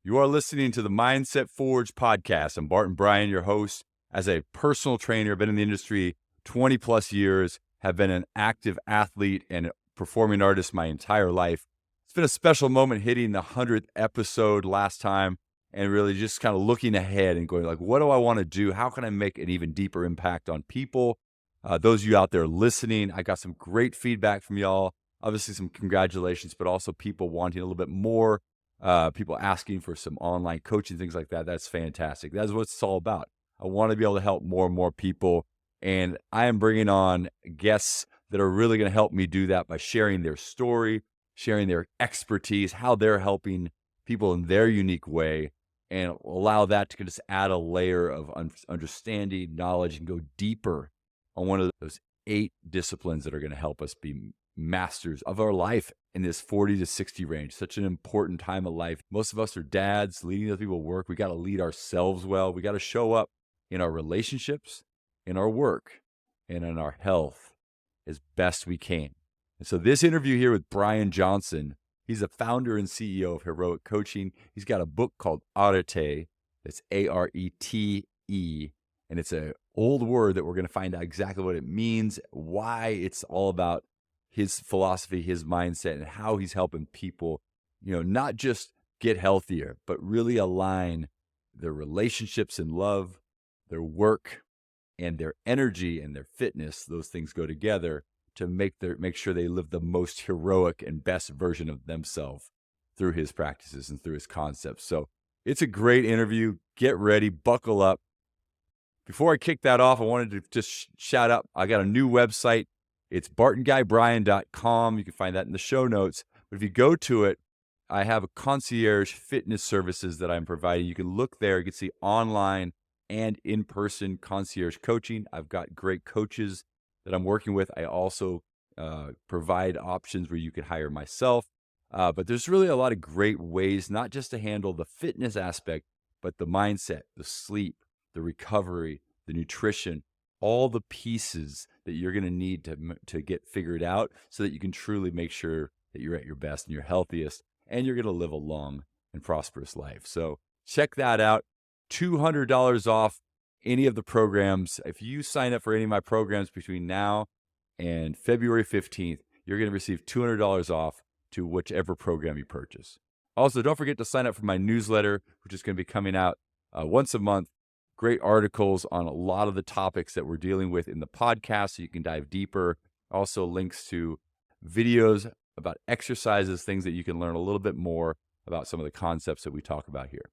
You are listening to the Mindset Forge podcast. I'm Bryan, your host. As a personal trainer, I've been in the industry 20 plus years, have been an active athlete and performing artist my entire life. It's been a special moment hitting the 100th episode last time and really just kind of looking ahead and going like, what do I want to do? How can I make an even deeper impact on people? Those of you out there listening, I got some great feedback from y'all. Obviously some congratulations, but also people wanting a little bit more. People asking for some online coaching, things like that. That's fantastic. That's what it's all about. I want to be able to help more and more people. And I am bringing on guests that are really going to help me do that by sharing their story, sharing their expertise, how they're helping people in their unique way, and allow that to just add a layer of understanding, knowledge, and go deeper on one of those 8 disciplines that are going to help us be masters of our life in this 40 to 60 range. Such an important time of life. Most of us are dads, leading other people work. We got to lead ourselves well. We got to show up in our relationships, in our work, and in our health as best we can. And so this interview here with Bryan Johnson, he's the founder and CEO of Heroic Coaching. He's got a book called Autitay. That's Arete. And it's an old word that we're going to find out exactly what it means, why it's all about his philosophy, his mindset, and how he's helping people, not just get healthier, but really align their relationships and love, their work, and their energy and their fitness. Those things go together to make sure they live the most heroic and best version of themselves through his practices and through his concepts. So it's a great interview. Get ready, buckle up. Before I kick that off, I wanted to just shout out, I got a new website. It's bartonguybryan.com. You can find that in the show notes. But if you go to it, I have a concierge fitness services that I'm providing. You can look there. You can see online and in-person concierge coaching. I've got great coaches that I'm working with. I also provide options where you can hire myself. But there's really a lot of great ways, not just to handle the fitness aspect, but the mindset, the sleep, the recovery, the nutrition, all the pieces that you're going to need to get figured out so that you can truly make sure that you're at your best and you're healthiest and you're going to live a long and prosperous life. So check that out. $200 off any of the programs. If you sign up for any of my programs between now and February 15th, you're going to receive $200 off to whichever program you purchase. Also, don't forget to sign up for my newsletter, which is going to be coming out once a month. Great articles on a lot of the topics that we're dealing with in the podcast so you can dive deeper. Also links to videos about exercises, things that you can learn a little bit more about some of the concepts that we talk about here.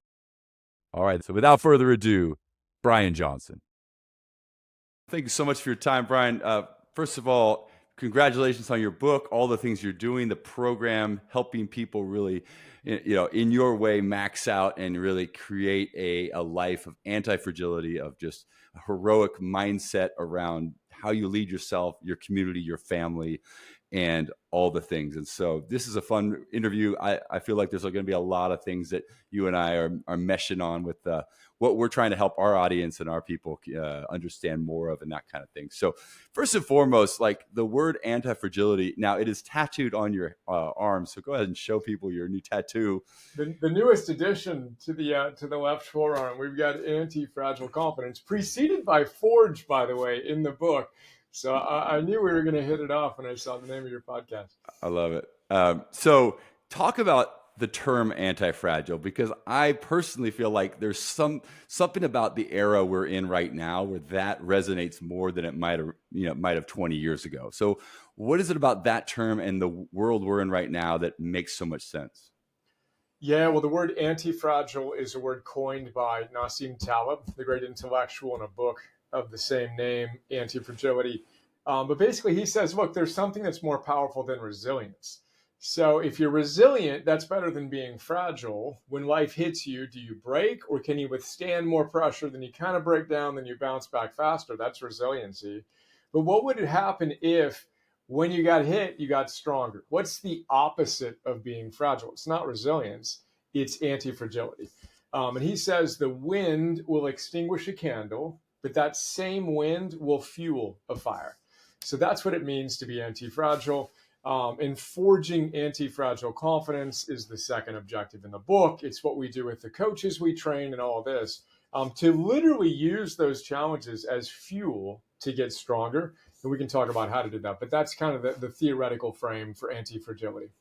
All right, so without further ado, Bryan Johnson. Thank you so much for your time, Bryan. First of all, congratulations on your book, all the things you're doing, the program, helping people really, in your way, max out and really create a life of anti-fragility, of just a heroic mindset around how you lead yourself, your community, your family, and all the things. And so this is a fun interview. I feel like there's going to be a lot of things that you and I are meshing on with what we're trying to help our audience and our people understand more of and that kind of thing. So first and foremost, like the word anti-fragility, now it is tattooed on your arm. So go ahead and show people your new tattoo. The newest addition to the left forearm, we've got anti-fragile confidence, preceded by Forge, by the way, in the book. So I knew we were going to hit it off when I saw the name of your podcast. I love it. So talk about the term anti-fragile, because I personally feel like there's something about the era we're in right now where that resonates more than it might have 20 years ago. So what is it about that term and the world we're in right now that makes so much sense? Yeah, well, the word anti-fragile is a word coined by Nassim Taleb, the great intellectual, in a book of the same name, Anti-Fragility. But basically he says, look, there's something that's more powerful than resilience. So if you're resilient, that's better than being fragile. When life hits you, do you break, or can you withstand more pressure? Then you kind of break down, then you bounce back faster. That's resiliency. But what would happen if when you got hit, you got stronger? What's the opposite of being fragile? It's not resilience, it's anti-fragility. And he says the wind will extinguish a candle, but that same wind will fuel a fire. So that's what it means to be anti-fragile. And forging anti-fragile confidence is the second objective in the book. It's what we do with the coaches we train and all this, to literally use those challenges as fuel to get stronger. And we can talk about how to do that. But that's kind of the theoretical frame for anti-fragility.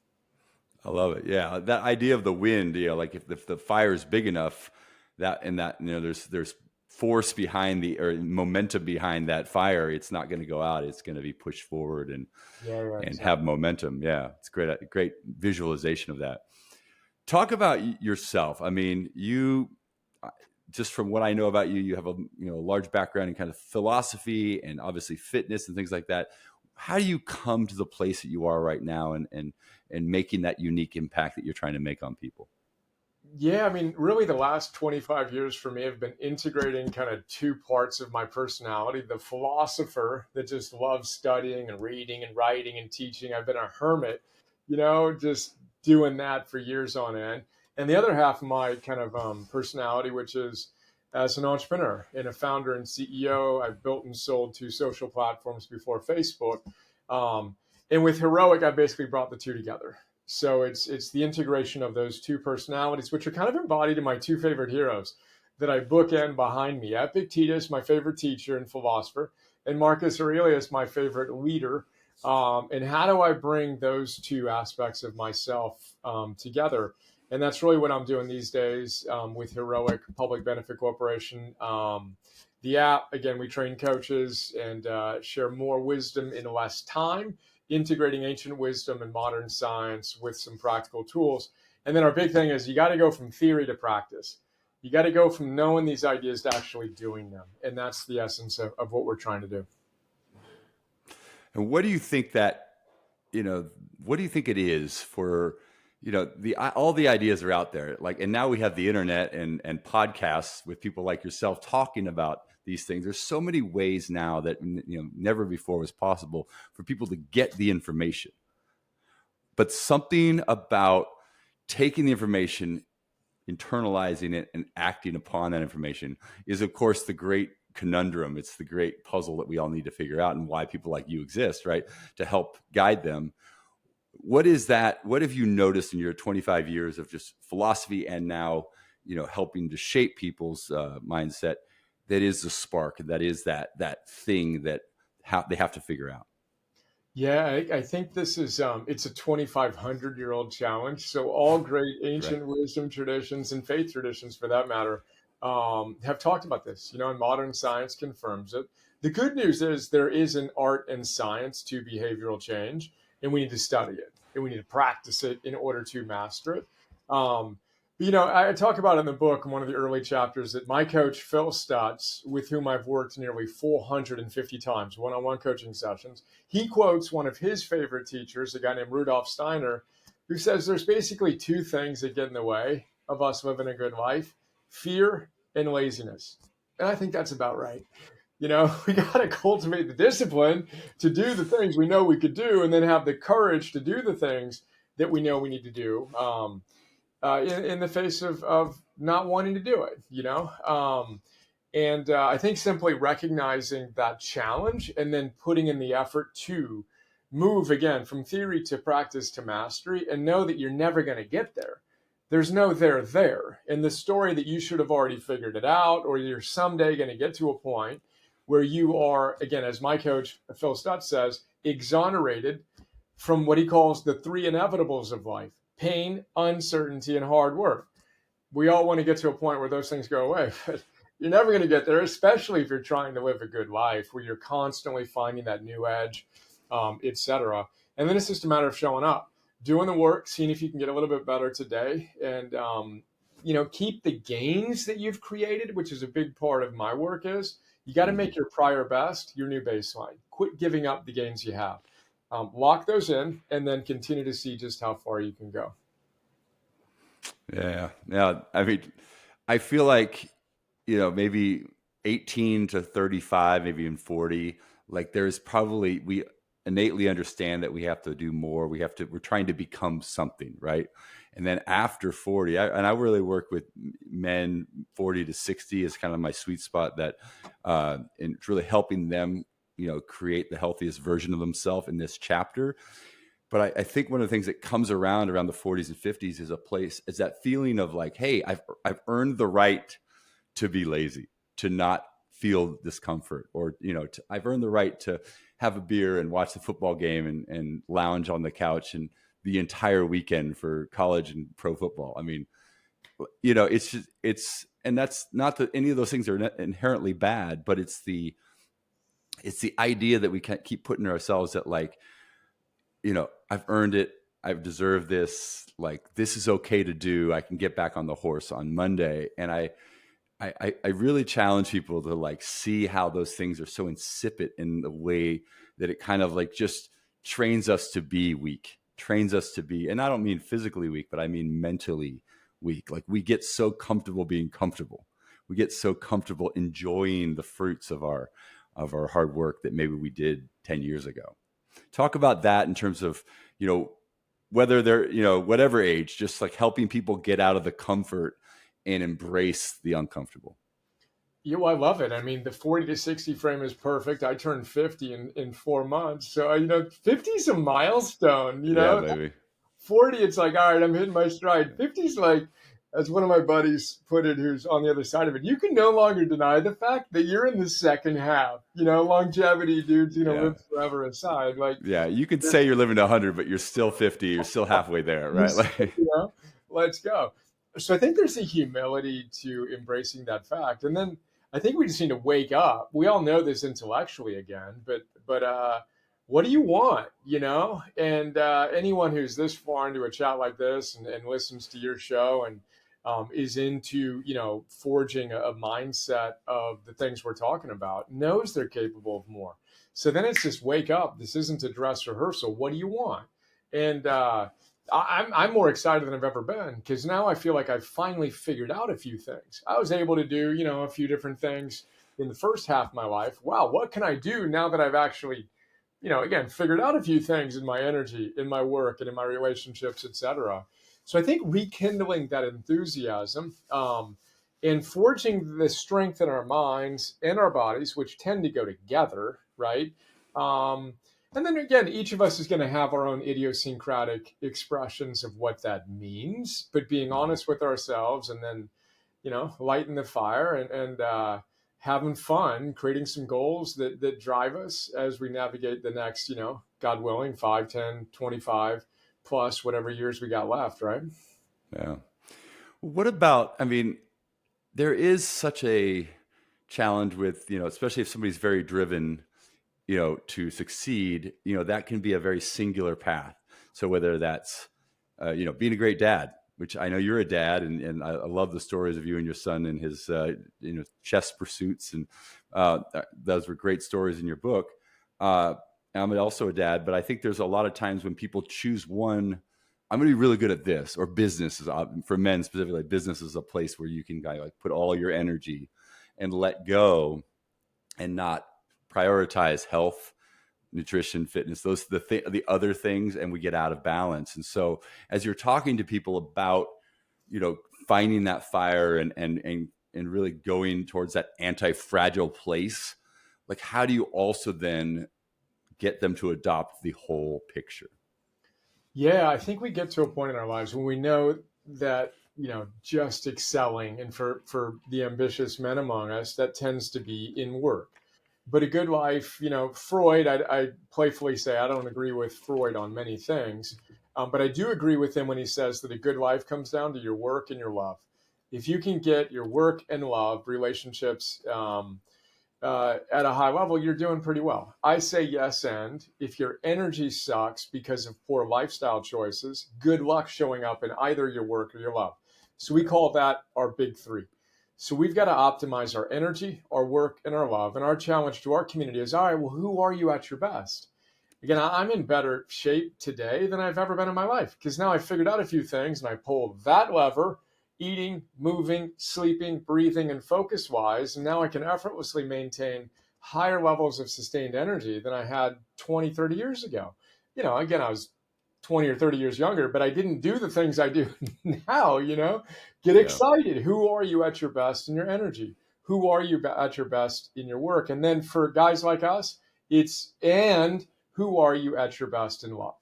I love it. Yeah, that idea of the wind. Like if the fire is big enough, there's force behind or momentum behind that fire. It's not going to go out. It's going to be pushed forward and Exactly. have momentum. Yeah, it's great visualization of that. Talk about yourself. I mean, you, just from what I know about you, you have a large background in kind of philosophy and obviously fitness and things like that. How do you come to the place that you are right now and making that unique impact that you're trying to make on people? Yeah, I mean, really, the last 25 years for me have been integrating kind of two parts of my personality: the philosopher that just loves studying and reading and writing and teaching. I've been a hermit, just doing that for years on end. And the other half of my kind of personality, which is as an entrepreneur and a founder and CEO. I've built and sold 2 social platforms before Facebook. And with Heroic, I basically brought the two together. So it's the integration of those two personalities, which are kind of embodied in my 2 favorite heroes that I bookend behind me: Epictetus, my favorite teacher and philosopher, and Marcus Aurelius, my favorite leader. And how do I bring those 2 aspects of myself together? And that's really what I'm doing these days with Heroic Public Benefit Corporation. The app, again, we train coaches and share more wisdom in less time, integrating ancient wisdom and modern science with some practical tools. And then our big thing is you got to go from theory to practice. You got to go from knowing these ideas to actually doing them. And that's the essence of what we're trying to do. And what do you think what do you think it is for, all the ideas are out there, and now we have the internet and podcasts with people like yourself talking about these things. There's so many ways now that, never before was possible for people to get the information. But something about taking the information, internalizing it, and acting upon that information is, of course, the great conundrum. It's the great puzzle that we all need to figure out, and why people like you exist, right? To help guide them. What is that? What have you noticed in your 25 years of just philosophy and now, helping to shape people's mindset? That is the spark. That is that thing that they have to figure out. Yeah, I think this is it's a 2,500-year-old challenge. So all great ancient wisdom traditions and faith traditions, for that matter, have talked about this. And modern science confirms it. The good news is there is an art and science to behavioral change, and we need to study it and we need to practice it in order to master it. I talk about in the book, in one of the early chapters, that my coach, Phil Stutz, with whom I've worked nearly 450 times, one-on-one coaching sessions, he quotes one of his favorite teachers, a guy named Rudolf Steiner, who says there's basically 2 things that get in the way of us living a good life: fear and laziness. And I think that's about right. We got to cultivate the discipline to do the things we know we could do, and then have the courage to do the things that we know we need to do. In the face of not wanting to do it, I think simply recognizing that challenge and then putting in the effort to move again from theory to practice to mastery, and know that you're never going to get there. There's no there. In the story that you should have already figured it out, or you're someday going to get to a point where you are, again, as my coach, Phil Stutz, says, exonerated from what he calls the 3 inevitables of life: pain, uncertainty, and hard work. We all want to get to a point where those things go away, but you're never going to get there, especially if you're trying to live a good life where you're constantly finding that new edge, etc. And then it's just a matter of showing up, doing the work, seeing if you can get a little bit better today, and keep the gains that you've created, which is a big part of my work. Is you got to make your prior best your new baseline. Quit giving up the gains you have. Lock those in, and then continue to see just how far you can go. Yeah. I mean, I feel like, maybe 18 to 35, maybe even 40, there's probably, we innately understand that we have to do more. We're trying to become something, right? And then after 40, I really work with men 40 to 60 is kind of my sweet spot, that, and it's really helping them, create the healthiest version of themselves in this chapter. But I think one of the things that comes around the 40s and 50s is that feeling of like, hey, I've earned the right to be lazy, to not feel discomfort, or, I've earned the right to have a beer and watch the football game and lounge on the couch and the entire weekend for college and pro football. I mean, and that's not that any of those things are inherently bad, but it's the idea that we can't keep putting ourselves at like, I've earned it. I've deserved this. Like, this is okay to do. I can get back on the horse on Monday. And I really challenge people to like see how those things are so insipid in the way that it kind of like just trains us to be weak, trains us to be, and I don't mean physically weak, but I mean mentally weak. Like, we get so comfortable being comfortable. We get so comfortable enjoying the fruits of our hard work that maybe we did 10 years ago. Talk about that in terms of, whether they're, whatever age, just like helping people get out of the comfort and embrace the uncomfortable. Yeah, well, I love it. I mean, the 40 to 60 frame is perfect. I turned 50 in 4 months. So, 50 is a milestone, Yeah, baby. 40, it's like, all right, I'm hitting my stride. 50 is like, as one of my buddies put it, who's on the other side of it, you can no longer deny the fact that you're in the second half. Longevity, dudes, Yeah. live forever aside. Like, yeah, you could say you're living to 100, but you're still 50. You're still halfway there, right? Like, let's go. So I think there's a humility to embracing that fact. And then I think we just need to wake up. We all know this intellectually again, but what do you want? And anyone who's this far into a chat like this and listens to your show and is into forging a mindset of the things we're talking about knows they're capable of more. So then it's just wake up. This isn't a dress rehearsal. What do you want? And I'm more excited than I've ever been, because now I feel like I've finally figured out a few things. I was able to do, a few different things in the first half of my life. Wow, what can I do now that I've actually, again, figured out a few things in my energy, in my work, and in my relationships, etc. So I think rekindling that enthusiasm and forging the strength in our minds and our bodies, which tend to go together, right? And then again, each of us is going to have our own idiosyncratic expressions of what that means, but being honest with ourselves, and then, lighting the fire and having fun, creating some goals that drive us as we navigate the next, God willing, 5, 10, 25 plus whatever years we got left, right? yeah. What about, I mean, there is such a challenge with, especially if somebody's very driven, to succeed, that can be a very singular path. So whether that's, being a great dad, which I know you're a dad, and I love the stories of you and your son and his, chess pursuits. And those were great stories in your book. I'm also a dad, but I think there's a lot of times when people choose one, I'm going to be really good at this, or business is, for men specifically, business is a place where you can kind of like put all your energy and let go and not prioritize health, nutrition, fitness, those the other things, and we get out of balance. And so as you're talking to people about, finding that fire and really going towards that anti-fragile place, like, how do you also then get them to adopt the whole picture? Yeah, I think we get to a point in our lives when we know that, just excelling, and for the ambitious men among us, that tends to be in work. But a good life, Freud, I playfully say I don't agree with Freud on many things, but I do agree with him when he says that a good life comes down to your work and your love. If you can get your work and love relationships at a high level, you're doing pretty well. I say yes, and if your energy sucks because of poor lifestyle choices, good luck showing up in either your work or your love. So we call that our big three. So we've got to optimize our energy, our work, and our love. And our challenge to our community is, all right, well, who are you at your best? Again, I'm in better shape today than I've ever been in my life, because now I figured out a few things and I pulled that lever, eating, moving, sleeping, breathing, and focus wise. And now I can effortlessly maintain higher levels of sustained energy than I had 20, 30 years ago. Again, I was 20 or 30 years younger, but I didn't do the things I do now, Get excited. Who are you at your best in your energy? Who are you at your best in your work? And then for guys like us, it's, and who are you at your best in love?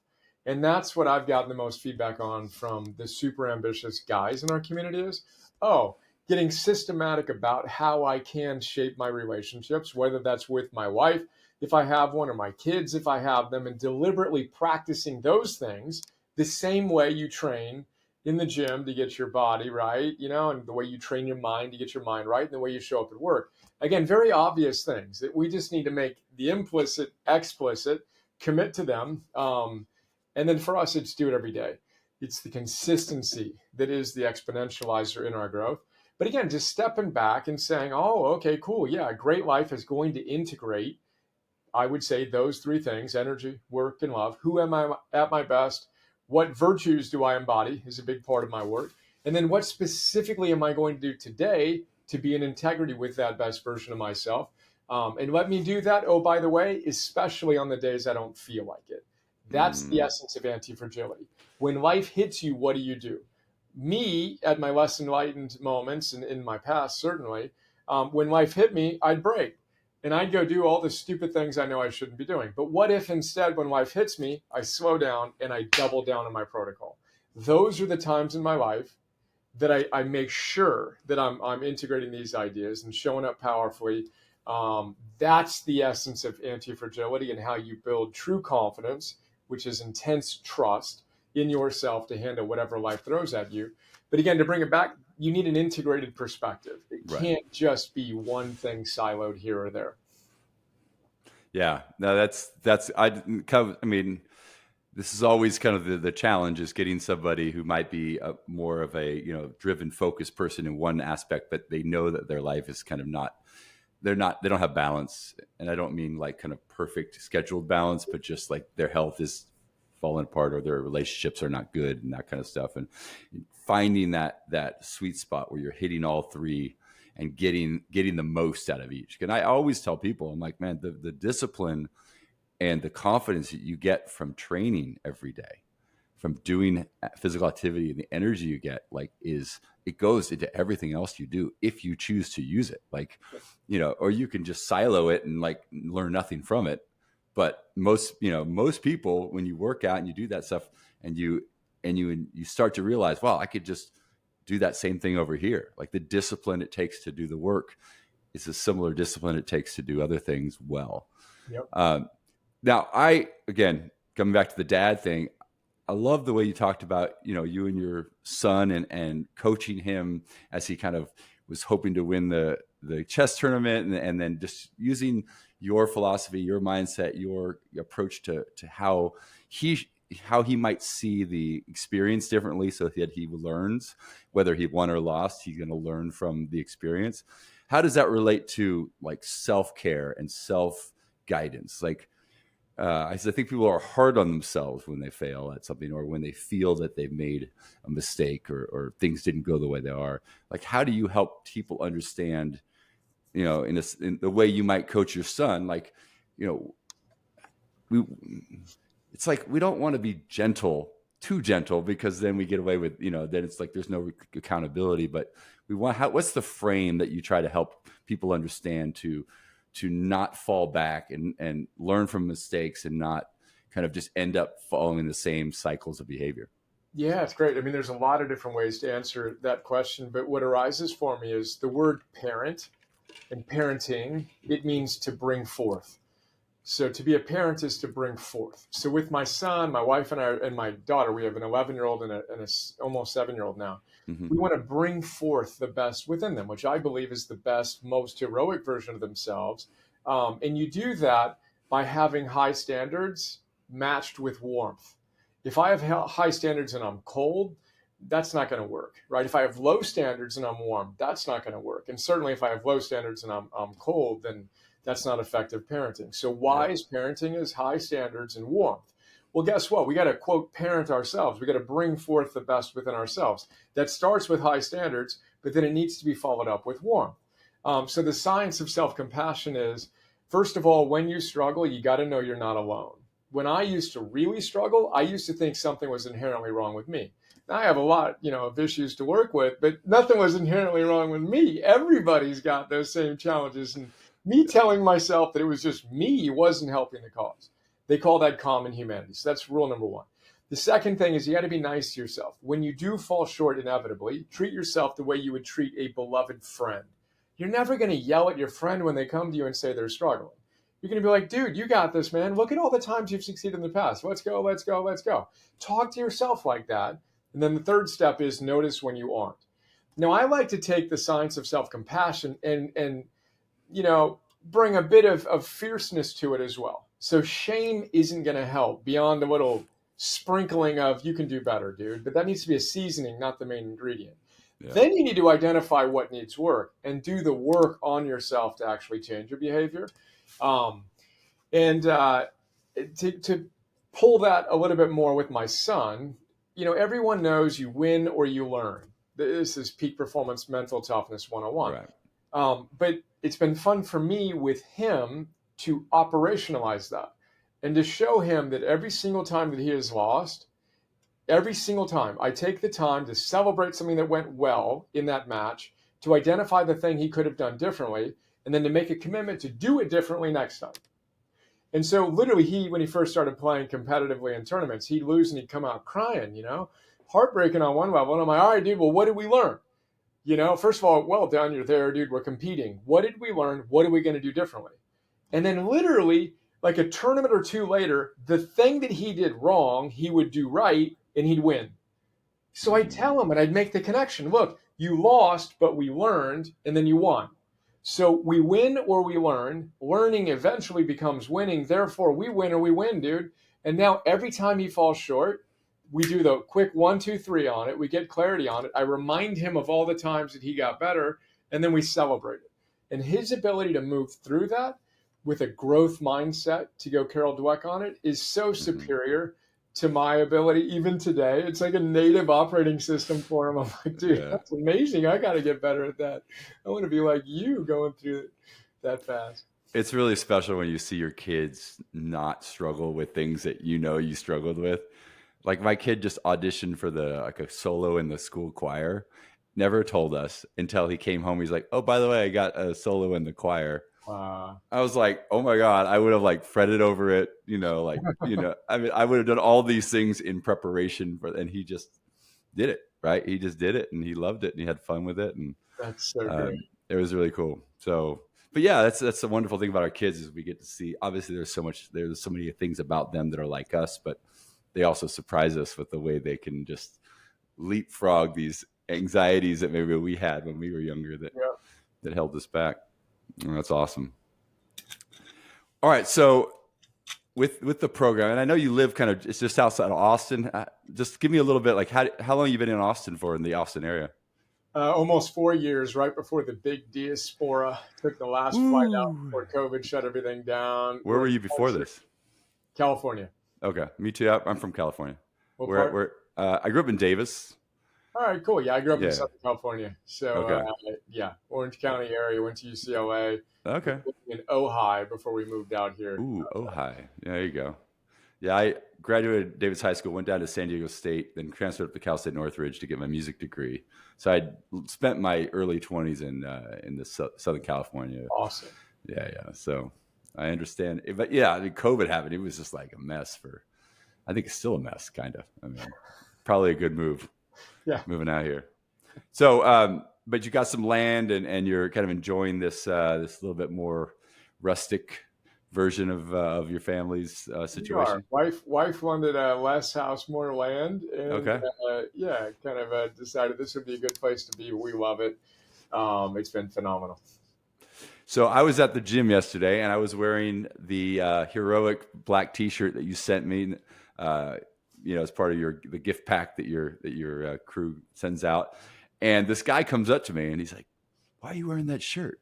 And that's what I've gotten the most feedback on from the super ambitious guys in our community is, oh, getting systematic about how I can shape my relationships, whether that's with my wife, if I have one, or my kids, if I have them, and deliberately practicing those things the same way you train in the gym to get your body right, and the way you train your mind to get your mind right, and the way you show up at work. Again, very obvious things that we just need to make the implicit explicit, commit to them. And then for us, it's do it every day. It's the consistency that is the exponentializer in our growth. But again, just stepping back and saying, oh, okay, cool. Yeah, a great life is going to integrate, I would say, those three things: energy, work, and love. Who am I at my best? What virtues do I embody is a big part of my work. And then what specifically am I going to do today to be in integrity with that best version of myself? And let me do that, oh, by the way, especially on the days I don't feel like it. That's the essence of anti-fragility. When life hits you, what do? Me, at my less enlightened moments and in my past, certainly, when life hit me, I'd break and I'd go do all the stupid things I know I shouldn't be doing. But what if instead, when life hits me, I slow down and I double down on my protocol? Those are the times in my life that I make sure that I'm integrating these ideas and showing up powerfully. That's the essence of anti-fragility and how you build true confidence, which is intense trust in yourself to handle whatever life throws at you. But again, to bring it back, you need an integrated perspective. It can't just be one thing siloed here or there. Yeah, no, I mean, this is always kind of the challenge, is getting somebody who might be more of a, driven, focused person in one aspect, but they know that their life is kind of they don't have balance. And I don't mean like kind of perfect scheduled balance, but just like their health is falling apart or their relationships are not good and that kind of stuff. And finding that sweet spot where you're hitting all three and getting the most out of each. And I always tell people, I'm like, man, the discipline and the confidence that you get from training every day, from doing physical activity, and the energy you get, it goes into everything else you do if you choose to use it. Or you can just silo it and learn nothing from it. But most people, when you work out and you do that stuff and you start to realize, wow, I could just do that same thing over here. Like the discipline it takes to do the work is a similar discipline it takes to do other things well. Yep. Now, again, coming back to the dad thing, I love the way you talked about, you and your son and coaching him as he kind of was hoping to win the chess tournament, and then just using your philosophy, your mindset, your approach to how he might see the experience differently, so that he learns whether he won or lost. He's going to learn from the experience. How does that relate to self-care and self-guidance? I think people are hard on themselves when they fail at something, or when they feel that they've made a mistake, or things didn't go the way they are. How do you help people understand, in the way you might coach your son? It's we don't want to be too gentle, because then we get away with, then it's there's no accountability. But what's the frame that you try to help people understand to not fall back and learn from mistakes, and not kind of just end up following the same cycles of behavior? Yeah, it's great. I mean, there's a lot of different ways to answer that question, but what arises for me is the word parent and parenting. It means to bring forth. So to be a parent is to bring forth. So with my son, my wife, and my daughter, we have an 11-year-old and a almost 7-year-old now. Mm-hmm. We want to bring forth the best within them, which I believe is the best, most heroic version of themselves. And you do that by having high standards matched with warmth. If I have high standards and I'm cold, that's not going to work, right? If I have low standards and I'm warm, that's not going to work. And certainly if I have low standards and I'm cold, then that's not effective parenting. So wise parenting is high standards and warmth. Well, guess what? We got to, quote, parent ourselves. We got to bring forth the best within ourselves. That starts with high standards, but then it needs to be followed up with warmth. So the science of self-compassion is, first of all, when you struggle, you got to know you're not alone. When I used to really struggle, I used to think something was inherently wrong with me. Now I have a lot, of issues to work with, but nothing was inherently wrong with me. Everybody's got those same challenges. And me telling myself that it was just me wasn't helping the cause. They call that common humanity. So that's rule number one. The second thing is you got to be nice to yourself. When you do fall short inevitably, treat yourself the way you would treat a beloved friend. You're never going to yell at your friend when they come to you and say they're struggling. You're going to be like, dude, you got this, man. Look at all the times you've succeeded in the past. Let's go, let's go, let's go. Talk to yourself like that. And then the third step is notice when you aren't. Now, I like to take the science of self-compassion and bring a bit of fierceness to it as well. So shame isn't going to help beyond a little sprinkling of you can do better, dude. But that needs to be a seasoning, not the main ingredient. Yeah. Then you need to identify what needs work and do the work on yourself to actually change your behavior. To pull that a little bit more with my son, everyone knows you win or you learn. This is peak performance mental toughness 101. Right. But it's been fun for me with him to operationalize that and to show him that every single time that he has lost, every single time I take the time to celebrate something that went well in that match, to identify the thing he could have done differently, and then to make a commitment to do it differently next time. And so literally when he first started playing competitively in tournaments, he'd lose and he'd come out crying, heartbreaking on one level. And I'm like, all right, dude, well, what did we learn? First of all, well done, you're there, dude, we're competing. What did we learn? What are we going to do differently? And then literally like a tournament or two later, the thing that he did wrong, he would do right and he'd win. So I'd tell him and I'd make the connection. Look, you lost, but we learned and then you won. So we win or we learn. Learning eventually becomes winning. Therefore, we win or we win, dude. And now every time he falls short, we do the quick 1, 2, 3 on it. We get clarity on it. I remind him of all the times that he got better, and then we celebrate it. And his ability to move through that with a growth mindset, to go Carol Dweck on it, is so superior to my ability even today. It's like a native operating system for him. I'm like, dude, That's amazing. I got to get better at that. I want to be like you going through it that fast. It's really special when you see your kids not struggle with things that you struggled with. Like my kid just auditioned for a solo in the school choir. Never told us until he came home. He's like, oh, by the way, I got a solo in the choir. I was like, oh my God, I would have fretted over it, I mean, I would have done all these things in preparation for, and he just did it, right? He just did it and he loved it and he had fun with it. And that's so great. It was really cool. So, but yeah, that's the wonderful thing about our kids is we get to see, obviously there's so many things about them that are like us, but they also surprise us with the way they can just leapfrog these anxieties that maybe we had when we were younger that held us back. Oh, that's awesome. All right. So with the program, and I know you live it's just outside of Austin. Just give me a little bit, how long have you been in Austin for, in the Austin area? Almost 4 years, right before the big diaspora. Took the last flight out before COVID shut everything down. Where were you before this? California. Okay. Me too. I'm from California. What part? I grew up in Davis. All right, cool. Yeah, I grew up in Southern California. So, Orange County area, went to UCLA. Okay. In Ojai before we moved out here. Ooh, Ojai. Yeah, there you go. Yeah, I graduated Davis High School, went down to San Diego State, then transferred up to Cal State Northridge to get my music degree. So I spent my early 20s in the Southern California. Awesome. Yeah. So I understand. But yeah, I mean, COVID happened. It was just like a mess I think it's still a mess, kind of. I mean, probably a good move. Yeah. Moving out here. So, but you got some land and you're kind of enjoying this little bit more rustic version of your family's situation. Wife wanted less house, more land. And, okay. Decided this would be a good place to be. We love it. It's been phenomenal. So I was at the gym yesterday and I was wearing the heroic black T-shirt that you sent me. As part of the gift pack that your crew sends out. And this guy comes up to me and he's like, why are you wearing that shirt?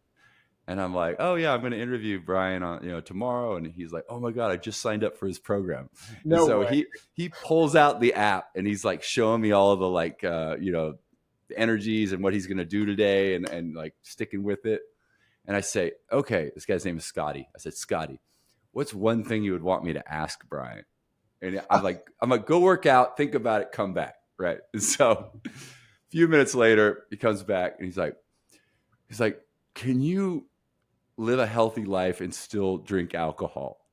And I'm like, oh yeah, I'm going to interview Bryan on, tomorrow. And he's like, oh my God, I just signed up for his program. No so way. he pulls out the app and he's like showing me all of the the energies and what he's going to do today and like sticking with it. And I say, okay, this guy's name is Scotty. I said, Scotty, what's one thing you would want me to ask Bryan? And I'm like, go work out, think about it, come back. Right. And so a few minutes later, he comes back and he's like, can you live a healthy life and still drink alcohol?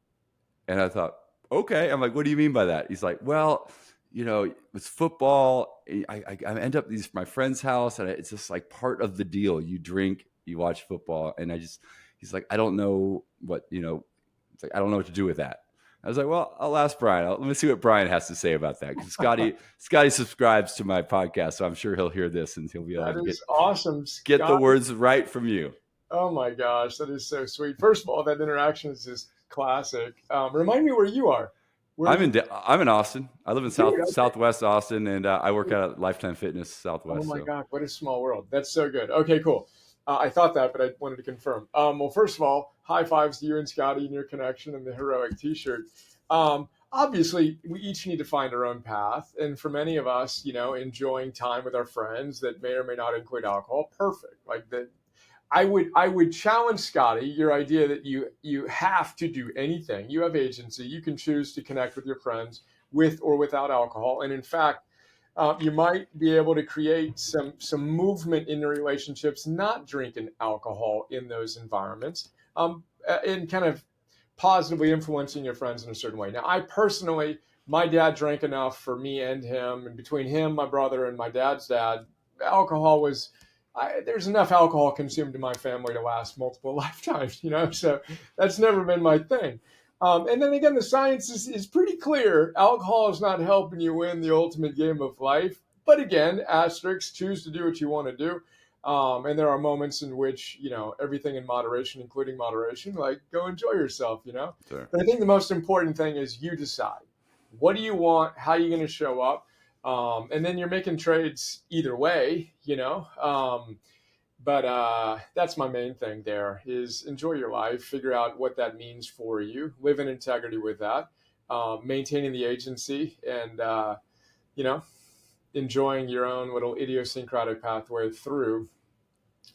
And I thought, okay. I'm like, what do you mean by that? He's like, well, with football, I end up at my friend's house, and it's just like part of the deal. You drink, you watch football, and he's like, I don't know what, it's like, I don't know what to do with that. I was like, well, I'll ask Bryan. Let me see what Bryan has to say about that. Because Scotty subscribes to my podcast, so I'm sure he'll hear this and he'll be able That to is awesome, get the Scott. words right from you. Oh my gosh, that is so sweet. First of all, that interaction is just classic. Remind me where you are. Where are you? I'm in Austin. I live in Dude, okay. Southwest Austin, and I work at Lifetime Fitness Oh Southwest. my So God, what a small world. That's so good. Okay, cool. I thought that, but I wanted to confirm. Well, first of all, high fives to you and Scotty and your connection and the heroic T-shirt. Obviously, we each need to find our own path, and for many of us, enjoying time with our friends that may or may not include alcohol, perfect. Like that, I would challenge Scotty your idea that you have to do anything. You have agency. You can choose to connect with your friends with or without alcohol, and in fact, you might be able to create some movement in the relationships, not drinking alcohol in those environments, and kind of positively influencing your friends in a certain way. Now, I personally, my dad drank enough for me and him, and between him, my brother, and my dad's dad, alcohol was. There's enough alcohol consumed in my family to last multiple lifetimes, so that's never been my thing. And then again, the science is pretty clear. Alcohol is not helping you win the ultimate game of life. But again, asterisks, choose to do what you want to do. And there are moments in which, everything in moderation, including moderation, like go enjoy yourself. sure. But I think the most important thing is you decide. What do you want? How are you going to show up? And then you're making trades either way. But that's my main thing there is enjoy your life, figure out what that means for you, live in integrity with that, maintaining the agency and, you know, enjoying your own little idiosyncratic pathway through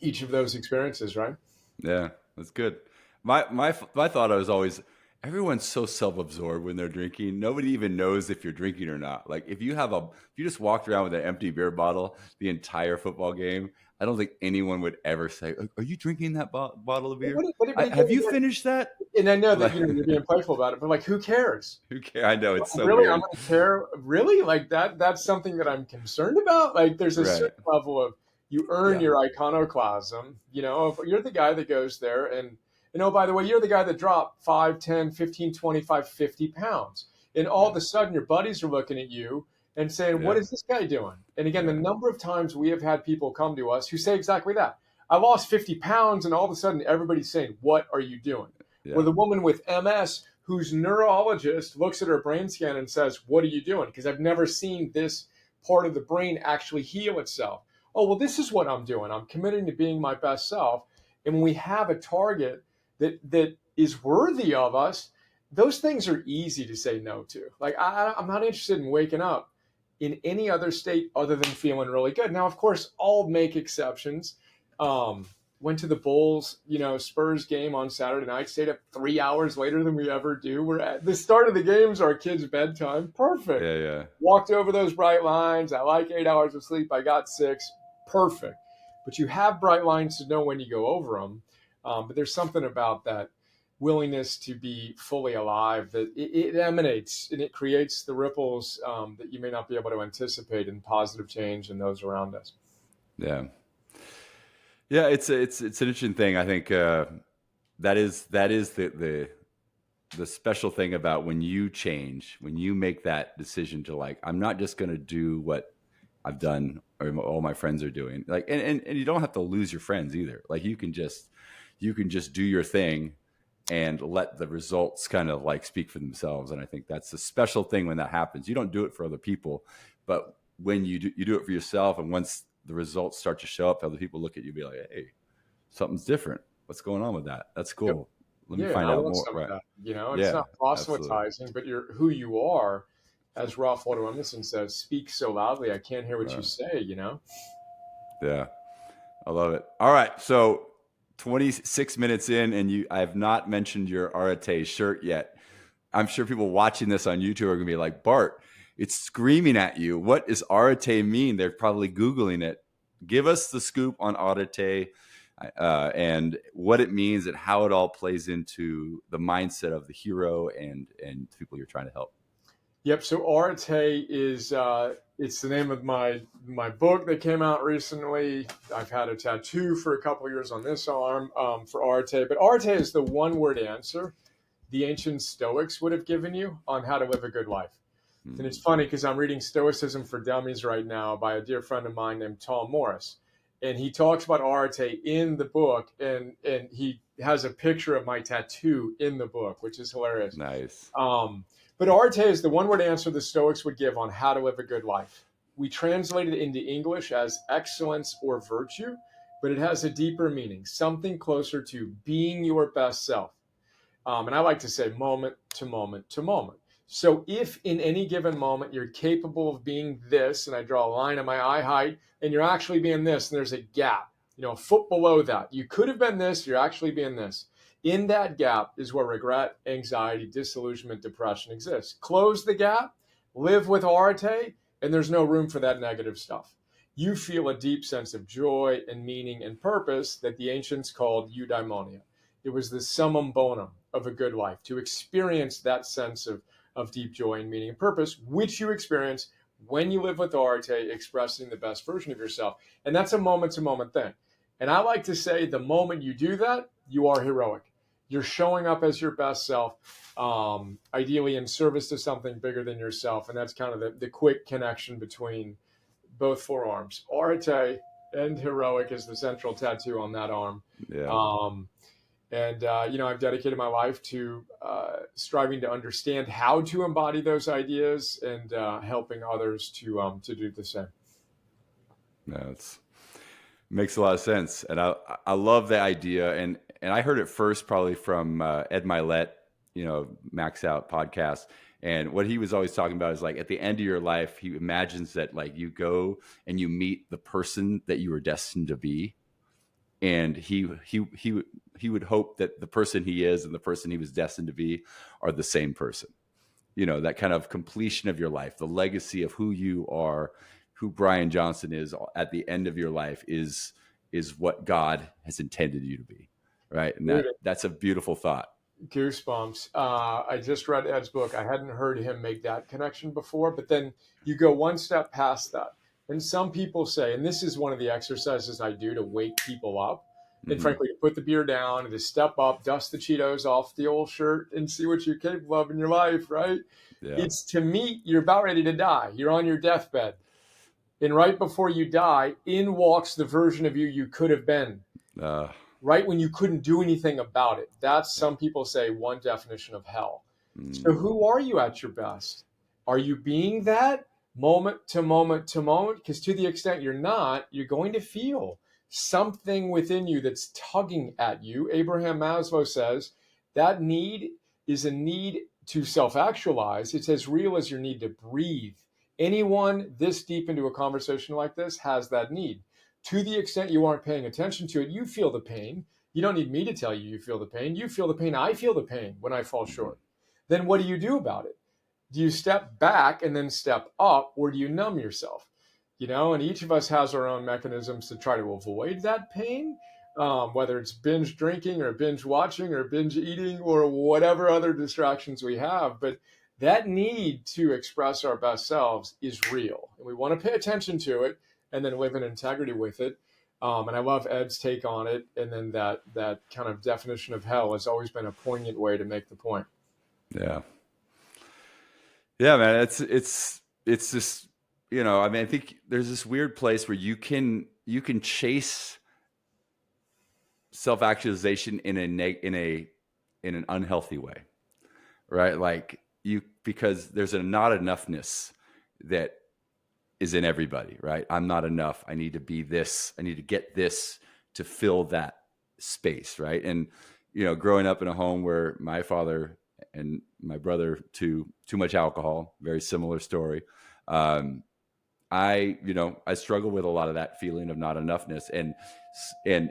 each of those experiences, right? Yeah, that's good. My thought, I was always, everyone's so self-absorbed when they're drinking. Nobody even knows if you're drinking or not. Like if you just walked around with an empty beer bottle the entire football game, I don't think anyone would ever say, "Are you drinking that bottle of beer? But Have you again, finished that?" and I know that Like, you're being playful about it, but like, who cares? who cares? I know it's so Really, I'm weird. going to care. Really, like that's something that I'm concerned about. Like, there's a Right? certain level of you earn Yeah. your iconoclasm. If you're the guy that goes there and by the way, you're the guy that dropped 5, 10, 15, 25, 50 pounds, and all Yeah. of a sudden your buddies are looking at you and saying, "What Yeah. is this guy doing?" And again, the Yeah. number of times we have had people come to us who say exactly that. I lost 50 pounds, and all of a sudden everybody's saying, "What are you doing?" Or Yeah. the woman with MS whose neurologist looks at her brain scan and says, "What are you doing?" Because I've never seen this part of the brain actually heal itself. Oh, well, this is what I'm doing. I'm committing to being my best self. And when we have a target that is worthy of us, those things are easy to say no to. Like, I'm not interested in waking up in any other state other than feeling really good. Now, of course, I'll make exceptions. Um, Went to the Bulls, Spurs game on Saturday night, stayed up 3 hours later than we ever do. We're at the start of the game's our kids' bedtime. Perfect. Yeah. Yeah. Walked over those bright lines. I like 8 hours of sleep. I got 6. Perfect. But you have bright lines to know when you go over them. But there's something about that willingness to be fully alive that it emanates and it creates the ripples that you may not be able to anticipate in positive change in those around us. Yeah. Yeah. It's an interesting thing. I think that is the special thing about when you change, when you make that decision to, like, I'm not just going to do what I've done or all my friends are doing. Like, and you don't have to lose your friends either. Like you can just do your thing and let the results kind of like speak for themselves. And I think that's a special thing when that happens. You don't do it for other people, but when you do it for yourself. And once the results start to show up, other people look at you and be like, "Hey, something's different. What's going on with that? That's Yep. cool. Let me Yeah, and find I out want more." some of Right. that. It's Yeah, not absolutely. proselytizing, but you're who you are, as Ralph Waldo Emerson says, speak so loudly I can't hear what you Right. say. Yeah. I love it. All right. So 26 minutes in, and I have not mentioned your Autitay shirt yet. I'm sure people watching this on YouTube are going to be like, "Bart, it's screaming at you. What does Autitay mean?" They're probably Googling it. Give us the scoop on Autitay and what it means and how it all plays into the mindset of the hero and people you're trying to help. Yep. So Autitay is it's the name of my book that came out recently. I've had a tattoo for a couple of years on this arm for Autitay, but Autitay is the one word answer the ancient Stoics would have given you on how to live a good life. And it's funny because I'm reading Stoicism for Dummies right now by a dear friend of mine named Tom Morris. And he talks about Autitay in the book, and he has a picture of my tattoo in the book, which is hilarious. Nice. But Autitay is the one word answer the Stoics would give on how to live a good life. We translate it into English as excellence or virtue, but it has a deeper meaning, something closer to being your best self. And I like to say moment to moment to moment. So if in any given moment you're capable of being this, and I draw a line at my eye height, and you're actually being this, and there's a gap, a foot below that, you could have been this, you're actually being this. In that gap is where regret, anxiety, disillusionment, depression exists. Close the gap, live with Autitay, and there's no room for that negative stuff. You feel a deep sense of joy and meaning and purpose that the ancients called eudaimonia. It was the summum bonum of a good life, to experience that sense of deep joy and meaning and purpose, which you experience when you live with Autitay, expressing the best version of yourself. And that's a moment to moment thing. And I like to say the moment you do that, you are heroic. You're showing up as your best self, ideally in service to something bigger than yourself. And that's kind of the quick connection between both forearms. Autitay and heroic is the central tattoo on that arm. Yeah. And I've dedicated my life to striving to understand how to embody those ideas and helping others to do the same. No, it makes a lot of sense, and I love the idea, and I heard it first probably from Ed Milet, Max Out podcast, and what he was always talking about is like at the end of your life, he imagines that like you go and you meet the person that you were destined to be, and he would hope that the person he is and the person he was destined to be are the same person. That kind of completion of your life, the legacy of who you are, who Bryan Johnson is at the end of your life is what God has intended you to be, right? And that's a beautiful thought. Goosebumps. I just read Ed's book. I hadn't heard him make that connection before, but then you go one step past that. And some people say, and this is one of the exercises I do to wake people up, and frankly, to put the beer down and to step up, dust the Cheetos off the old shirt and see what you're capable of in your life, right? Yeah. It's to meet, you're about ready to die. You're on your deathbed. And right before you die, in walks the version of you could have been. Right when you couldn't do anything about it. That's, some people say, one definition of hell. So who are you at your best? Are you being that moment to moment to moment? Because to the extent you're not, you're going to feel something within you that's tugging at you. Abraham Maslow says that need is a need to self-actualize. It's as real as your need to breathe. Anyone this deep into a conversation like this has that need. To the extent you aren't paying attention to it, you feel the pain. You don't need me to tell you feel the pain. You feel the pain. I feel the pain when I fall short. Then what do you do about it? Do you step back and then step up, or do you numb yourself? And each of us has our own mechanisms to try to avoid that pain, whether it's binge drinking or binge watching or binge eating or whatever other distractions we have. But that need to express our best selves is real, and we want to pay attention to it and then live in integrity with it. And I love Ed's take on it. And then that kind of definition of hell has always been a poignant way to make the point. Yeah. Yeah, man. It's this, I think there's this weird place where you can chase self-actualization in an unhealthy way, right? Like because there's a not enoughness that is in everybody, right? I'm not enough. I need to be this. I need to get this to fill that space, right? And growing up in a home where my father and my brother too much alcohol, very similar story. I struggle with a lot of that feeling of not enoughness, and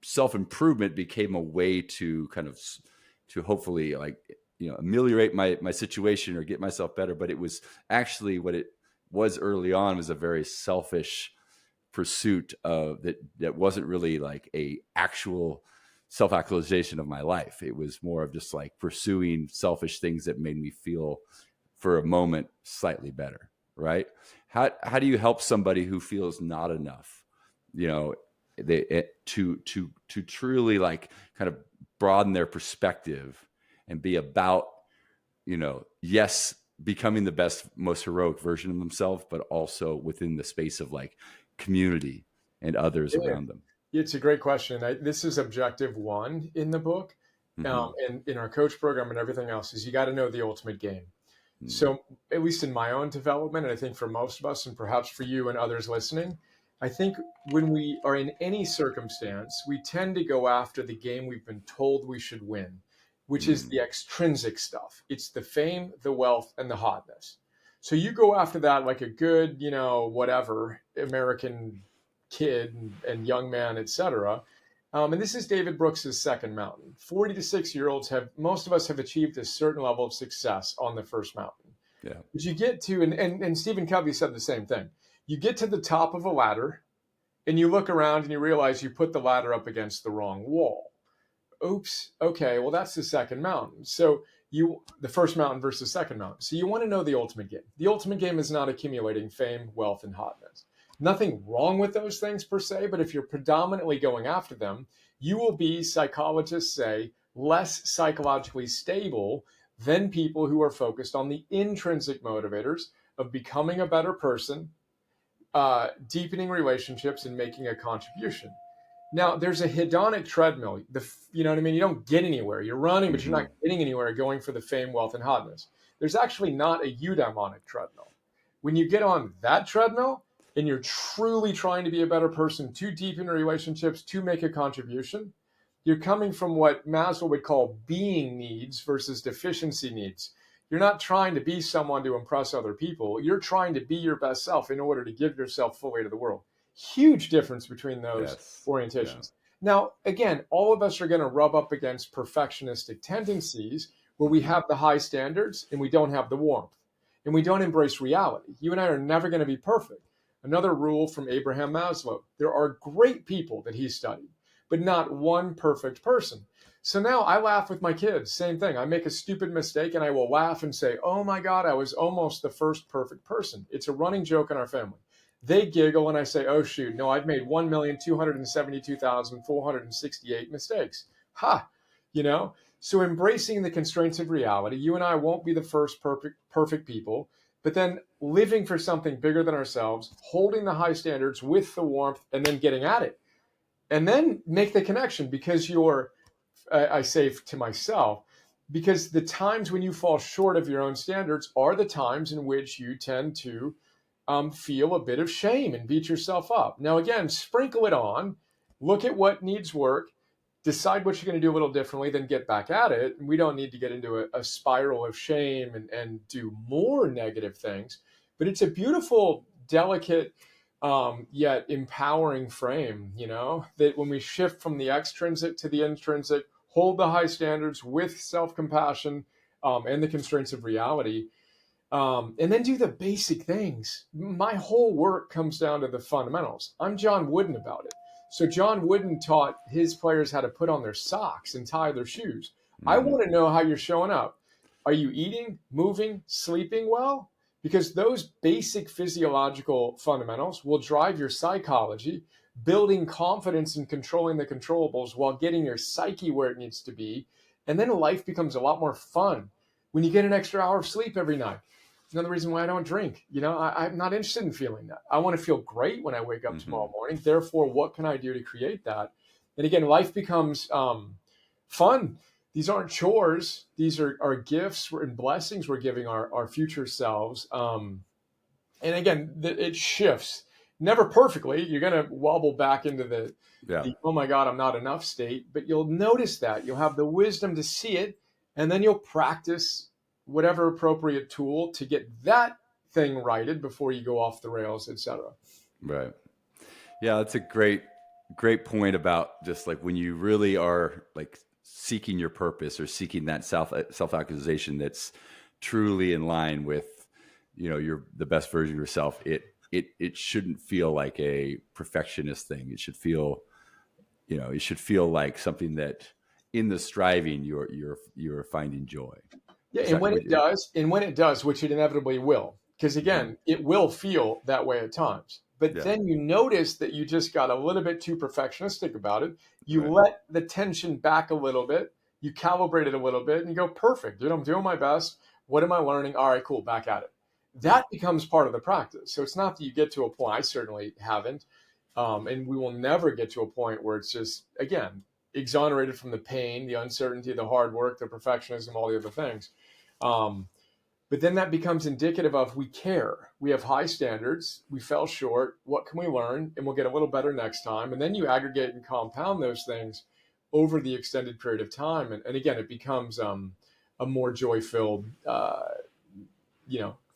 self-improvement became a way to kind of to hopefully ameliorate my situation or get myself better. But it was actually what it was early on was a very selfish pursuit of that wasn't really like a actual self-actualization of my life. It was more of just like pursuing selfish things that made me feel for a moment slightly better, right? How do you help somebody who feels not enough, to truly like kind of broaden their perspective and be about, yes, becoming the best, most heroic version of themselves, but also within the space of like community and others Yeah. around them? It's a great question. This is objective one in the book, Mm-hmm. and in our coach program and everything else is you got to know the ultimate game. Mm-hmm. So, at least in my own development, and I think for most of us, and perhaps for you and others listening, I think when we are in any circumstance, we tend to go after the game we've been told we should win, which is the extrinsic stuff. It's the fame, the wealth, and the hotness. So you go after that like a good, whatever American kid and young man, etc. And this is David Brooks's second mountain. 40 to 6-year-olds most of us have achieved a certain level of success on the first mountain. Yeah. But you get to, and Stephen Covey said the same thing. You get to the top of a ladder and you look around and you realize you put the ladder up against the wrong wall. Oops. Okay. Well, that's the second mountain. So the first mountain versus second mountain. So you want to know the ultimate game. The ultimate game is not accumulating fame, wealth, and hotness. Nothing wrong with those things per se, but if you're predominantly going after them, you will be, psychologists say, less psychologically stable than people who are focused on the intrinsic motivators of becoming a better person, deepening relationships, and making a contribution. Now, there's a hedonic treadmill. You know what I mean? You don't get anywhere. You're running, but you're not getting anywhere going for the fame, wealth, and hotness. There's actually not a eudaimonic treadmill. When you get on that treadmill and you're truly trying to be a better person, to deepen relationships, to make a contribution, you're coming from what Maslow would call being needs versus deficiency needs. You're not trying to be someone to impress other people. You're trying to be your best self in order to give yourself fully to the world. Huge difference between those Yes. orientations. Now, again, all of us are going to rub up against perfectionistic tendencies where we have the high standards and we don't have the warmth and we don't embrace reality. You and I are never going to be perfect. Another rule from Abraham Maslow: there are great people that he studied, but not one perfect person. So now I laugh with my kids. Same thing. I make a stupid mistake and I will laugh and say, oh my God, I was almost the first perfect person. It's a running joke in our family. They giggle and I say, oh shoot, no, I've made 1,272,468 mistakes. Ha, you know? So embracing the constraints of reality, you and I won't be the first perfect people, but then living for something bigger than ourselves, holding the high standards with the warmth, and then getting at it. And then make the connection, because I say to myself, because the times when you fall short of your own standards are the times in which you tend to feel a bit of shame and beat yourself up. Now, again, sprinkle it on, look at what needs work, decide what you're going to do a little differently, then get back at it. And we don't need to get into a spiral of shame and do more negative things. But it's a beautiful, delicate, yet empowering frame, that when we shift from the extrinsic to the intrinsic, hold the high standards with self-compassion and the constraints of reality, and then do the basic things. My whole work comes down to the fundamentals. I'm John Wooden about it. So John Wooden taught his players how to put on their socks and tie their shoes. I want to know how you're showing up. Are you eating, moving, sleeping well? Because those basic physiological fundamentals will drive your psychology, building confidence and controlling the controllables while getting your psyche where it needs to be. And then life becomes a lot more fun when you get an extra hour of sleep every night. Another reason why I don't drink. I'm not interested in feeling that. I want to feel great when I wake up tomorrow morning. Therefore, what can I do to create that? And again, life becomes fun. These aren't chores. These are gifts and blessings we're giving our future selves. And again, it shifts. Never perfectly. You're going to wobble back into the oh my God, I'm not enough state. But you'll notice that. You'll have the wisdom to see it. And then you'll practice whatever appropriate tool to get that thing righted before you go off the rails, etc. Right. Yeah, that's a great point about just like when you really are like seeking your purpose or seeking that self-actualization that's truly in line with, you're the best version of yourself. It shouldn't feel like a perfectionist thing. It should feel, it should feel like something that in the striving you're finding joy. Yeah, Is that what you? and when it does, which it inevitably will, because Mhm. again, it will feel that way at times. But Yeah. then you notice that you just got a little bit too perfectionistic about it. You Right. let the tension back a little bit, you calibrate it a little bit, and you go, perfect, dude, I'm doing my best. What am I learning? All right, cool, back at it. Yeah. That becomes part of the practice. So it's not that you get to a point, I certainly haven't. And we will never get to a point where it's just, again, exonerated from the pain, the uncertainty, the hard work, the perfectionism, all the other things. Um, but then that becomes indicative of we care. We have high standards. We fell short. What can we learn? And we'll get a little better next time. And then you aggregate and compound those things over the extended period of time. And again, it becomes a more joy filled,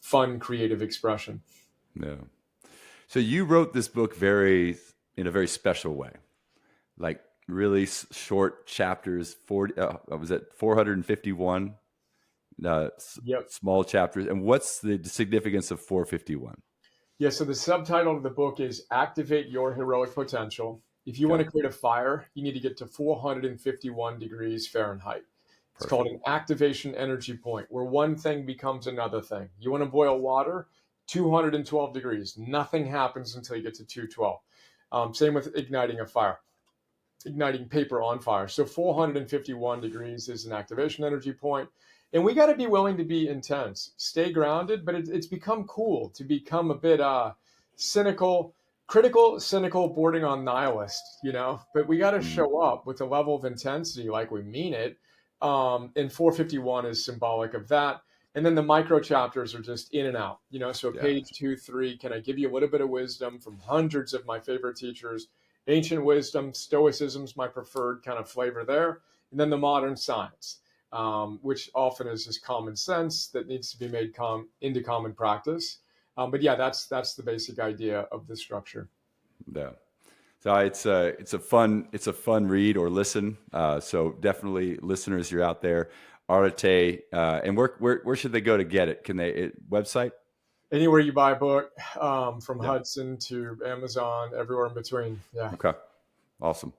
fun, creative expression. Yeah. So you wrote this book very in a very special way, like really short chapters. 40. Was it 451? Yep. Small chapters. And what's the significance of 451? Yeah, so the subtitle of the book is Activate Your Heroic Potential. If you want Okay. to create a fire, you need to get to 451 degrees Fahrenheit. It's called Perfect. an activation energy point, where one thing becomes another thing. You want to boil water, 212 degrees. Nothing happens until you get to 212. Same with igniting a fire, igniting paper on fire. So 451 degrees is an activation energy point. And we got to be willing to be intense, stay grounded, but it's become cool to become a bit cynical, critical, cynical, bordering on nihilist. But we got to Mm, show up with a level of intensity like we mean it. And 451 is symbolic of that. And then the micro chapters are just in and out. So yeah. page 2, 3, can I give you a little bit of wisdom from hundreds of my favorite teachers? Ancient wisdom, stoicism's my preferred kind of flavor there. And then the modern science, which often is just common sense that needs to be made into common practice. But yeah, that's the basic idea of the structure. Yeah. So it's a fun read or listen. So definitely listeners, you're out there. Autitay, and where should they go to get it? Can website? Anywhere you buy a book, from Yeah. Hudson to Amazon, everywhere in between. Yeah. Okay. Awesome.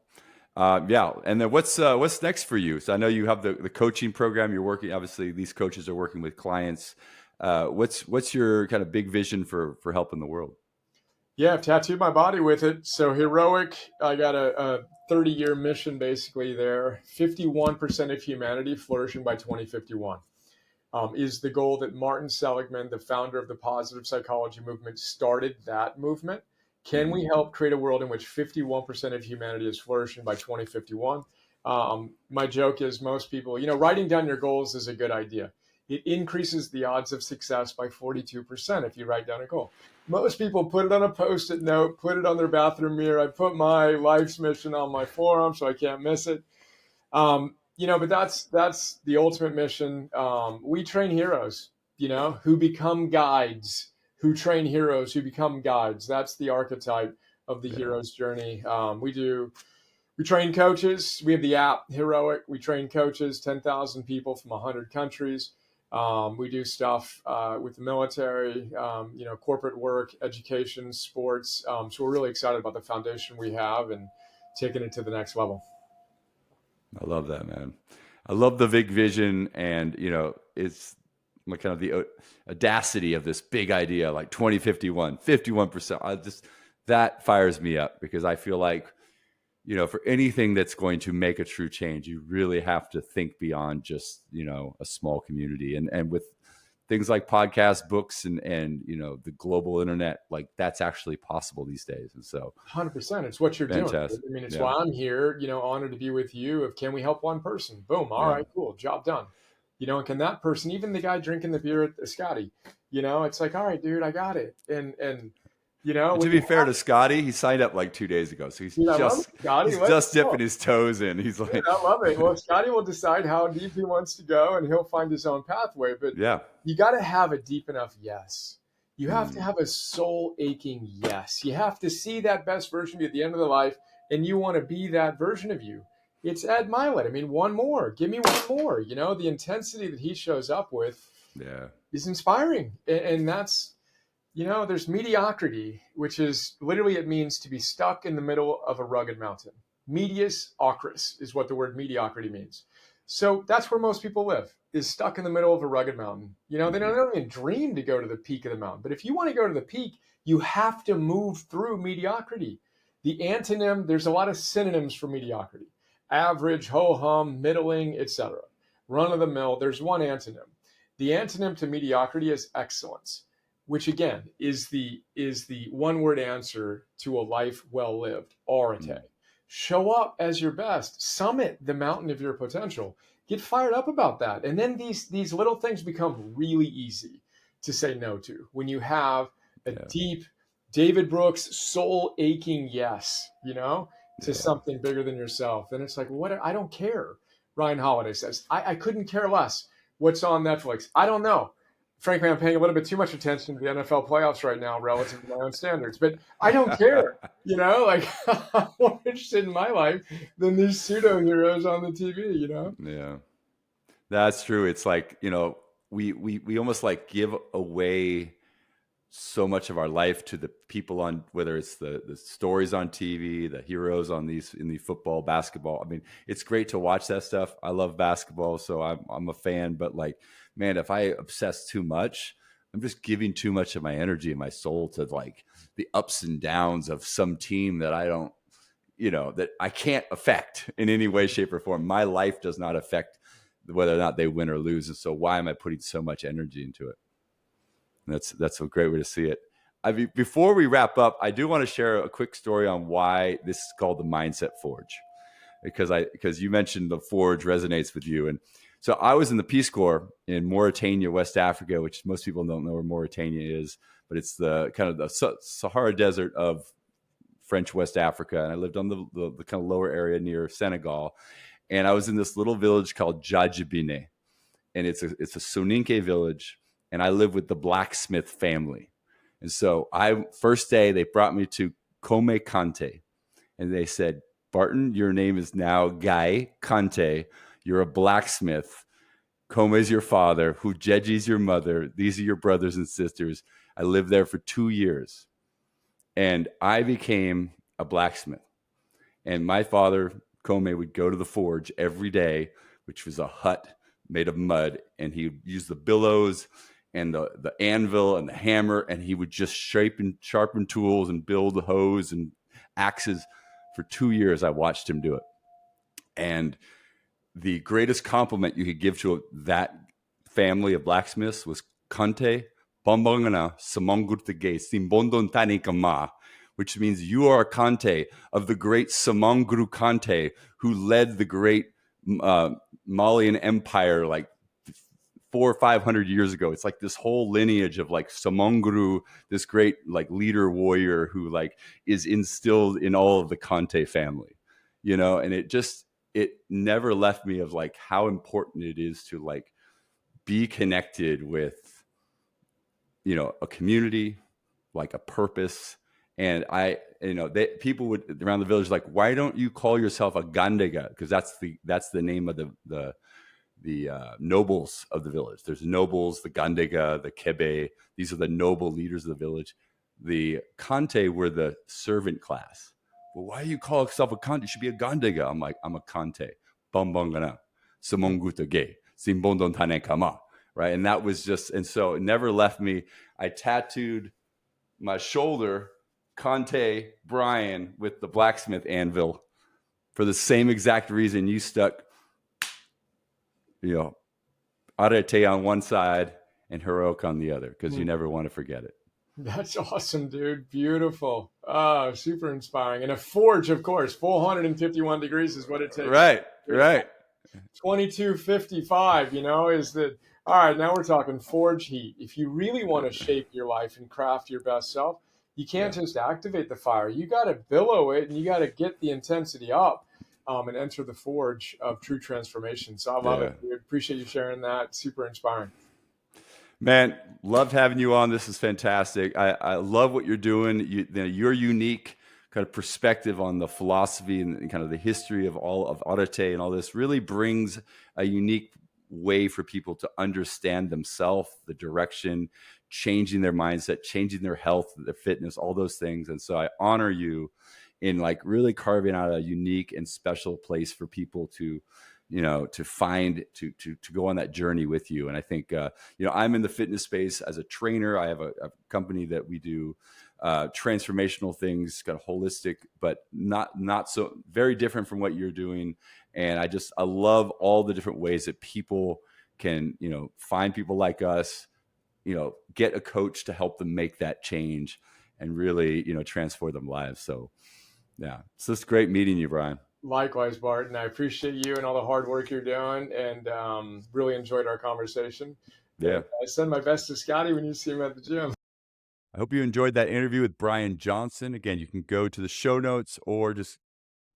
Yeah. And then what's next for you? So I know you have the coaching program you're working. Obviously, these coaches are working with clients. What's your kind of big vision for helping the world? Yeah, I've tattooed my body with it. So heroic, I got a 30-year mission basically there. 51% of humanity flourishing by 2051. Is the goal that Martin Seligman, the founder of the positive psychology movement, started that movement. Can Hmm. we help create a world in which 51% of humanity is flourishing by 2051? My joke is most people, writing down your goals is a good idea. It increases the odds of success by 42% if you write down a goal. Most people put it on a post-it note, put it on their bathroom mirror. I put my life's mission on my forearm so I can't miss it. But that's the ultimate mission. We train heroes, who become guides, who train heroes, who become guides. That's the archetype of the Yeah. hero's journey. We train coaches. We have the app Heroic. We train coaches, 10,000 people from 100 countries. We do stuff with the military, corporate work, education, sports. So we're really excited about the foundation we have and taking it to the next level. I love that, man. I love the big vision, and it's like kind of the audacity of this big idea, like 2051, 51%. I just that fires me up because I feel like for anything that's going to make a true change, you really have to think beyond just a small community, and with things like podcasts, books, and the global internet, like that's actually possible these days. And so 100%. It's what you're doing. fantastic. I mean, it's Yeah. why I'm here, honored to be with you. If can we help one person? Boom. All Yeah. right, cool. Job done. And can that person, even the guy drinking the beer at the Scotty, it's like, all right, dude, I got it. And And to when be you fair to Scotty, he signed up like 2 days ago, so dude, I love it, Scotty. he's Let's just go. dipping his toes in. He's Dude, like, I love it. Well, Scotty will decide how deep he wants to go and he'll find his own pathway. But yeah. you got to have a deep enough yes. You have to Mm, have a soul aching yes. You have to see that best version of you at the end of the life, and you want to be that version of you. It's Ed Milet. I mean, one more. Give me one more. The intensity that he shows up with yeah. is inspiring. And that's, there's mediocrity, which is literally it means to be stuck in the middle of a rugged mountain. Medius acris is what the word mediocrity means. So that's where most people live, is stuck in the middle of a rugged mountain. They don't even dream to go to the peak of the mountain. But if you want to go to the peak, you have to move through mediocrity. The antonym, there's a lot of synonyms for mediocrity: average, ho hum, middling, etc. Run of the mill. There's one antonym. The antonym to mediocrity is excellence, which again is the one word answer to a life well lived. Autitay. Show up as your best. Summit the mountain of your potential. Get fired up about that. And then these little things become really easy to say no to when you have a deep David Brooks soul aching yes, to something bigger than yourself. Then it's like, what? I don't care. Ryan Holiday says, I couldn't care less what's on Netflix. I don't know. Frankly, I'm paying a little bit too much attention to the NFL playoffs right now relative to my own standards, but I don't care. Like I'm more interested in my life than these pseudo heroes on the TV, Yeah, that's true. It's like, we almost like give away so much of our life to the people on, whether it's the stories on TV, the heroes on in the football, basketball. I mean, it's great to watch that stuff. I love basketball, so I'm a fan. But like, man, if I obsess too much, I'm just giving too much of my energy and my soul to like the ups and downs of some team that I don't, that I can't affect in any way, shape, or form. My life does not affect whether or not they win or lose. And so why am I putting so much energy into it? That's a great way to see it. Before we wrap up, I do want to share a quick story on why this is called the Mindset Forge, because you mentioned the Forge resonates with you. And so I was in the Peace Corps in Mauritania, West Africa, which most people don't know where Mauritania is, but it's the kind of the Sahara Desert of French West Africa. And I lived on the kind of lower area near Senegal. And I was in this little village called Jajibine. And it's a Soninke village. And I live with the blacksmith family. And so first day, they brought me to Kome Kante. And they said, Barton, your name is now Guy Kante. You're a blacksmith. Kome is your father. Hujeji is your mother. These are your brothers and sisters. I lived there for 2 years. And I became a blacksmith. And my father, Kome, would go to the forge every day, which was a hut made of mud. And he would use the billows and the anvil and the hammer, and he would just sharpen tools and build hoes and axes. For 2 years, I watched him do it. And the greatest compliment you could give to that family of blacksmiths was Kante Bombongana Samongurtage Simbondon Tanikama, which means you are a Kante of the great Samonguru Kante, who led the great Malian Empire like 400 or 500 years ago. It's like this whole lineage of like Samonguru, this great like leader warrior who like is instilled in all of the Kante family, and it never left me of like how important it is to like be connected with, a community, like a purpose. And people would around the village like, why don't you call yourself a Gandega? Because that's the name of the nobles of the village. There's nobles, the Gandega, the Kebe. These are the noble leaders of the village. The Kante were the servant class. Well, why do you call yourself a Kante? You should be a Gandega. I'm like, I'm a Kante. Bambangana. Samonguta ge. Simbondon tane kama. Right. And that was and so it never left me. I tattooed my shoulder Kante Bryan with the blacksmith anvil for the same exact reason you stuck Autitay on one side and Heroic on the other, because you never want to forget it. That's awesome, dude. Beautiful. Oh, super inspiring. And a forge, of course, 451 degrees is what it takes. Right. 2255, is that, all right, now we're talking forge heat. If you really want to shape your life and craft your best self, you can't just activate the fire. You got to billow it, and you got to get the intensity up. And enter the forge of true transformation. So I love it. We appreciate you sharing that. Super inspiring. Man, loved having you on. This is fantastic. I love what you're doing. Your unique kind of perspective on the philosophy and kind of the history of all of Autitay and all this really brings a unique way for people to understand themselves, the direction, changing their mindset, changing their health, their fitness, all those things. And so I honor you in like really carving out a unique and special place for people to, to find, to go on that journey with you. And I think, I'm in the fitness space as a trainer. I have a company that we do transformational things, kind of holistic, but not so very different from what you're doing. And I love all the different ways that people can, find people like us, get a coach to help them make that change and really, transform them lives. So yeah, it's just great meeting you, Bryan. Likewise, Barton. I appreciate you and all the hard work you're doing, and really enjoyed our conversation. And Yeah. I send my best to Scotty when you see him at the gym. I hope you enjoyed that interview with Bryan Johnson. Again, you can go to the show notes or just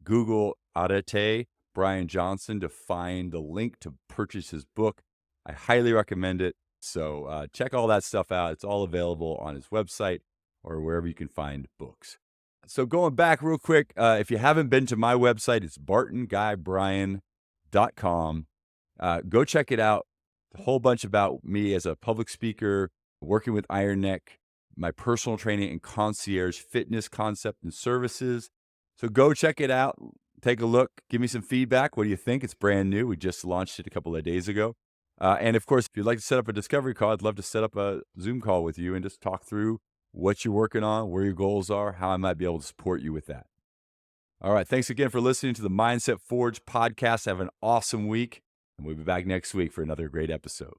Google Autitay, Bryan Johnson, to find the link to purchase his book. I highly recommend it. So check all that stuff out. It's all available on his website or wherever you can find books. So going back real quick, if you haven't been to my website, it's bartonguybryan.com. Go check it out. A whole bunch about me as a public speaker, working with Iron Neck, my personal training and concierge fitness concept and services. So go check it out. Take a look. Give me some feedback. What do you think? It's brand new. We just launched it a couple of days ago. And of course, if you'd like to set up a discovery call, I'd love to set up a Zoom call with you and just talk through what you're working on, where your goals are, how I might be able to support you with that. All right. Thanks again for listening to the Mindset Forge podcast. Have an awesome week. And we'll be back next week for another great episode.